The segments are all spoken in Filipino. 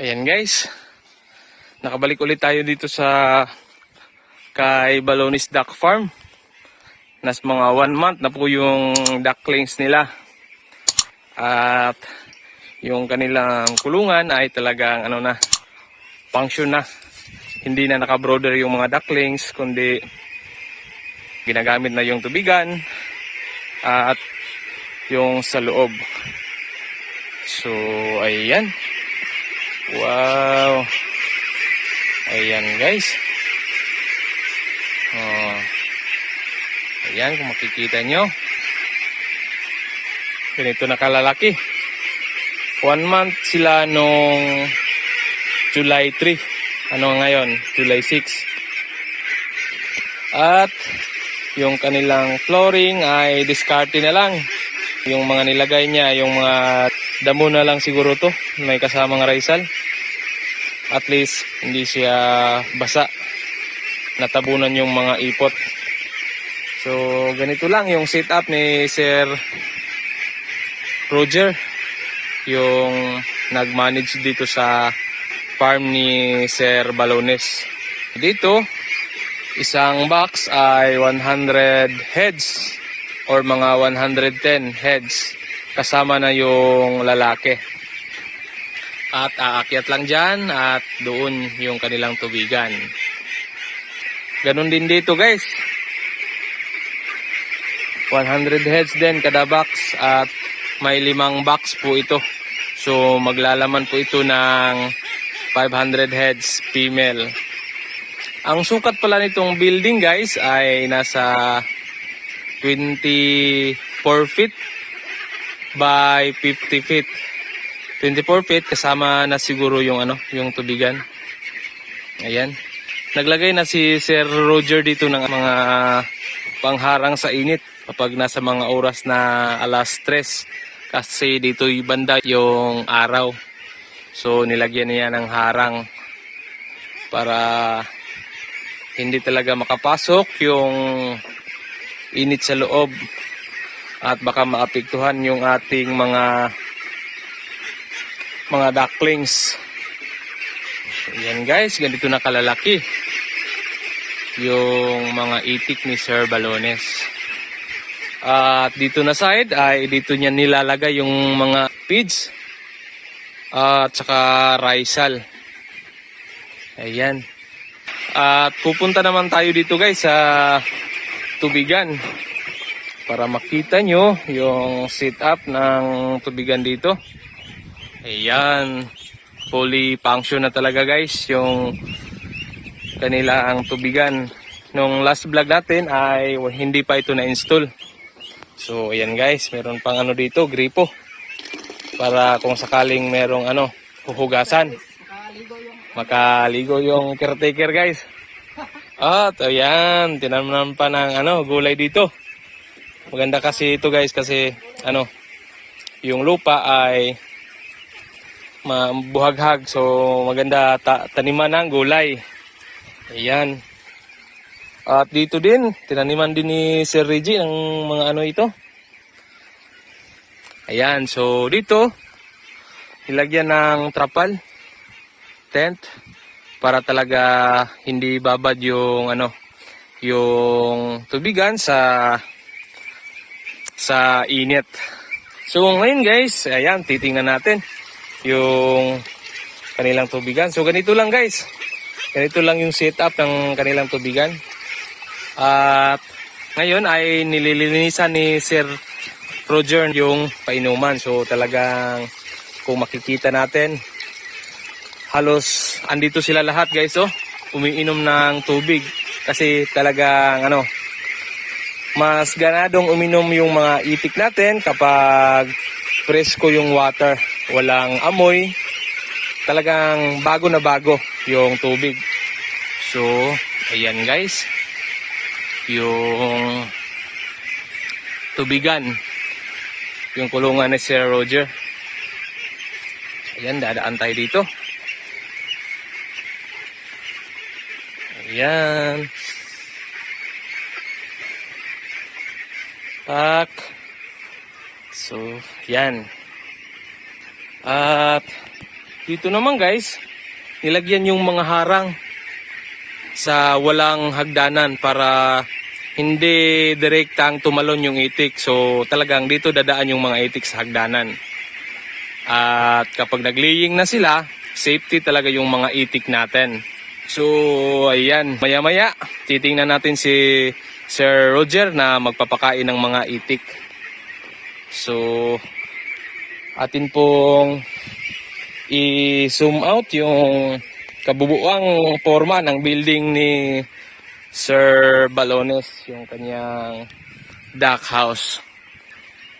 Ayan guys, nakabalik ulit tayo dito sa kay Balones Duck Farm. Nas mga 1 month na po yung ducklings nila. At yung kanilang kulungan ay talagang function na. Hindi na naka-brooder yung mga ducklings, kundi ginagamit na yung tubigan at yung sa loob. So ayan. Wow. Ayan guys. Oh. Ayan kung makikita nyo. Ganito na kalalaki. 1 month sila nung July 3. Ano ngayon? July 6. At yung kanilang flooring ay discarte na lang. Yung mga nilagay niya, yung mga damo na lang siguro to. May kasamang raisal. At least hindi siya basa. Natabunan yung mga ipot. So ganito lang yung setup ni Sir Roger. Yung nag-manage dito sa farm ni Sir Balones. Dito, isang box ay 100 heads or mga 110 heads. Kasama na yung lalaki. At aakyat lang dyan at doon yung kanilang tubigan. Ganun din dito guys. 100 heads din kada box at may 5 box po ito. So maglalaman po ito ng 500 heads female. Ang sukat pala nitong building guys ay nasa 24 feet by 50 feet. 24 feet kasama na siguro yung yung tubigan. Ayan. Naglagay na si Sir Roger dito ng mga pangharang sa init kapag nasa mga oras na alas 3 kasi dito banda yung araw. So nilagyan niya ng harang para hindi talaga makapasok yung init sa loob at baka maapektuhan yung ating mga ducklings. Ayan guys, ganito na kalalaki yung mga itik ni Sir Balones. At dito na side ay dito niya nilalagay yung mga feeds at saka raisal. Ayan. At pupunta naman tayo dito guys sa tubigan para makita nyo yung setup ng tubigan dito. Ayan, fully function na talaga guys yung kanila ang tubigan. Nung last vlog natin ay hindi pa ito na-install. So ayan guys, meron pang dito, gripo. Para kung sakaling merong huhugasan. Makaligo yung caretaker guys. At ayan, tinamnan pa ng gulay dito. Maganda kasi ito guys kasi yung lupa ay mabuhaghag, so maganda taniman ng gulay. Ayan. At dito din tinaniman din ni Sir Reggie ng mga ito. Ayan, so dito nilagyan ng trapal tent para talaga hindi babad yung yung tubigan sa init. So ngayon guys, ayan, titingnan natin yung kanilang tubigan. So ganito lang guys. Ganito lang yung setup ng kanilang tubigan. At ngayon ay nililinisan ni Sir Roger yung painuman. So talagang kung makikita natin, halos andito sila lahat guys, umiinom ng tubig. Kasi talagang mas ganadong uminom yung mga itik natin kapag presko yung water. Walang amoy. Talagang bago na bago yung tubig. So, ayan guys. Yung tubigan. Yung kulungan ni Sir Roger. Ayan, dadaan tayo dito. Ayan. Tak. So, yan. At Dito naman guys, nilagyan yung mga harang sa walang hagdanan para hindi direktang tumalon yung itik. So talagang dito dadaan yung mga itik sa hagdanan. At kapag naglaying na sila, safety talaga yung mga itik natin. So ayan, maya-maya titingnan natin si Sir Roger na magpapakain ng mga itik. So atin pong i-zoom out yung kabubuang forma ng building ni Sir Balones, yung kanyang duck house.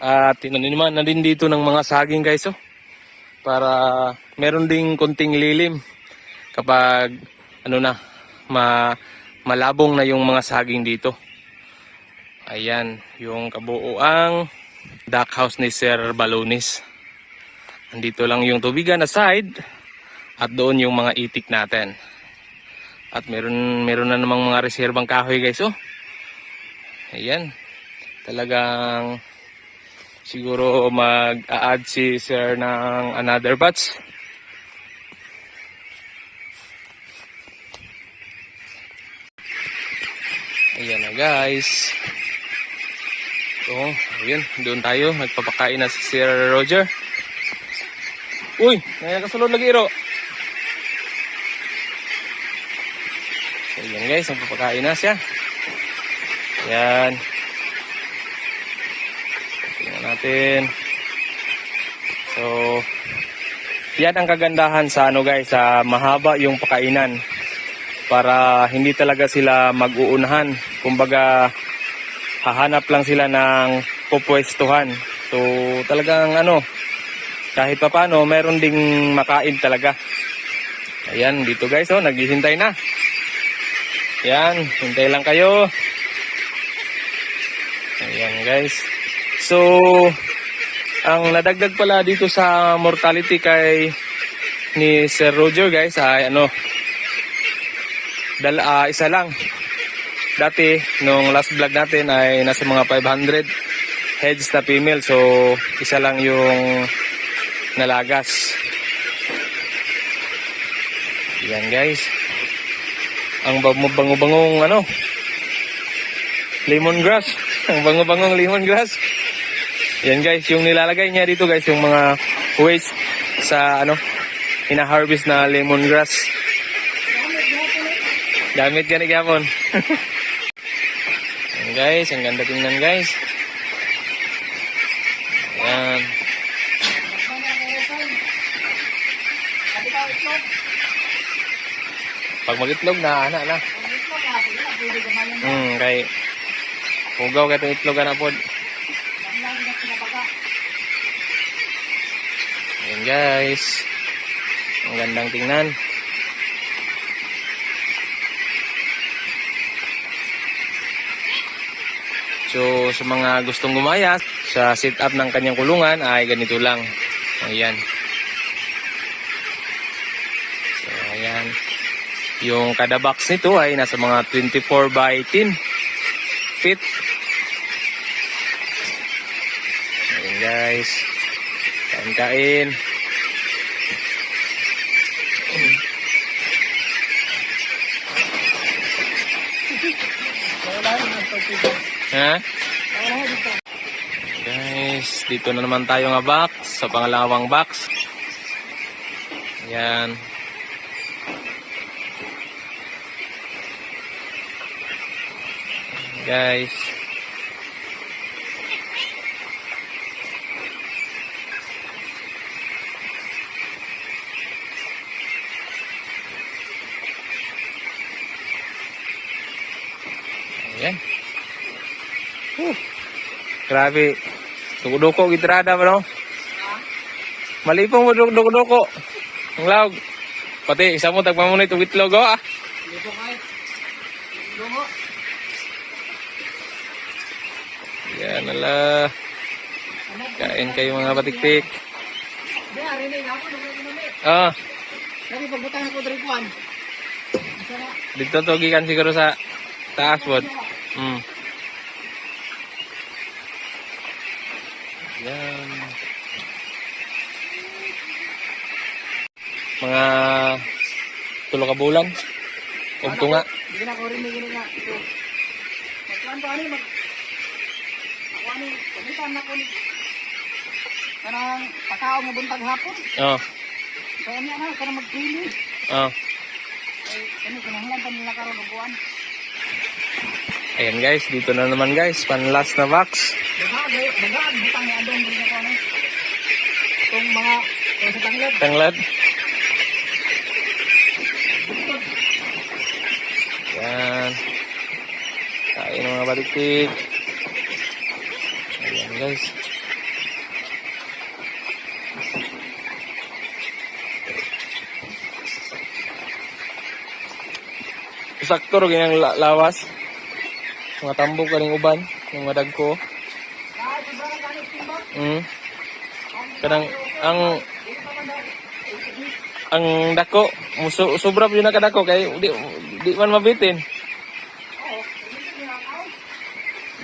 At tinaniman na din dito ng mga saging guys, oh, para meron ding konting lilim kapag ano na, malabong na yung mga saging dito. Ayan, yung kabuuang duck house ni Sir Balones. Andito lang yung tubigan na side at doon yung mga itik natin. At meron na namang mga reserbang kahoy guys, oh. Ayan. Talagang siguro mag-a-add si Sir ng another batch. Ayan na guys. So, ayan, doon tayo. Nagpapakain na si Sir Roger. Uy, nakasulod lagi ro. So, ayan guys, nagpapakain na siya. Ayan. Tingnan natin. So, yan ang kagandahan sa ano guys, sa mahaba yung pakainan. Para hindi talaga sila mag-uunahan. Kumbaga, hahanap lang sila ng pupwestuhan. So, talagang ano, kahit pa paano, meron ding makain talaga. Ayan, dito guys, oh, naghihintay na. Ayan, hintay lang kayo. Ayan guys. So, ang nadagdag pala dito sa mortality kay ni Sir Roger guys, ay ano, isa lang. Dati, nung last vlog natin ay nasa mga 500 heads na female. So, isa lang yung nalagas. Yan guys. Ang bango-bangong ano, lemongrass. Ang bango-bangong lemongrass. Yan guys, yung nilalagay niya dito guys, yung mga waste sa ano, ina-harvest na lemongrass. Gamit ka ni Gapon. Yan guys, ang ganda tingnan guys. Yan. Pag mag-itlog na, ana na. Kay hugaw ka itong itlog na po. Ayan guys. Ang gandang tingnan. So sa mga gustong gumaya sa setup ng kanyang kulungan ay ganito lang. Ayan. So ayan. Yung kada box nito ay nasa mga 24 by 10 feet. Ayan guys. Kain-kain. Ha? Guys, dito na naman tayo nga box. Sa pangalawang box. Ayan. Guys. Ayan. Grabe. Duko-duko gitrada ba no? Malipong mo duko-duko. Ang lawg. Pati isa mo tagpamunay itong itlog oh ah. Malipong ay. Duko. Yan ala. Kain kayo mga batiktik. Ah. Dali pagbutang ako diri kuan. Dito to gikan siguro sa taas pod. Yan. mga 3 ka bulan. Ug tunga. Hindi na ko rin gini nga. Ito. Magkuhan ko ani mag ako ani pamitan na ko ni. Kanang pakao mo buntag hapon. Oh. Kaya niya na kanang magpili. Oh. Ay kani kinahanglan pa nila karon og buwan. Ayan guys, dito na naman guys, pan-last na box. Dagaan butang ni andong din ko ano. Itong mga sa tanglad. Tanglad. Ayan. Kain ng mga balitik. Ayan guys. Sakto ro ganyang lawas. Mga tambok kaning uban, ng madagko. Kanang ang dako sobra yun na kadako kay di man mabitin.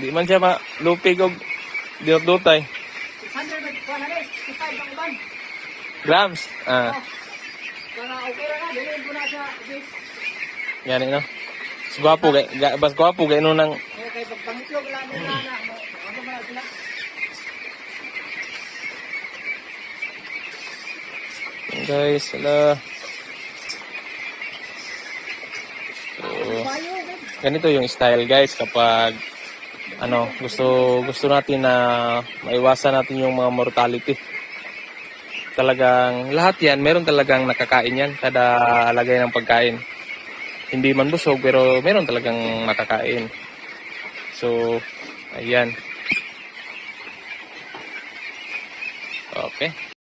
Di man siya malupig og dutay. 600 Grams. Kaya okay ra na dili ko na sa this. Yan no. Bas gwapo kay no nang Kay pagpangitlog lang nila na ano man sila. guys, hala. So, ganito yung style guys kapag gusto natin na maiwasan natin yung mga mortality. Talagang lahat yan, meron talagang nakakain yan kada lagay ng pagkain. Hindi man busog pero meron talagang makakain. So, ayan.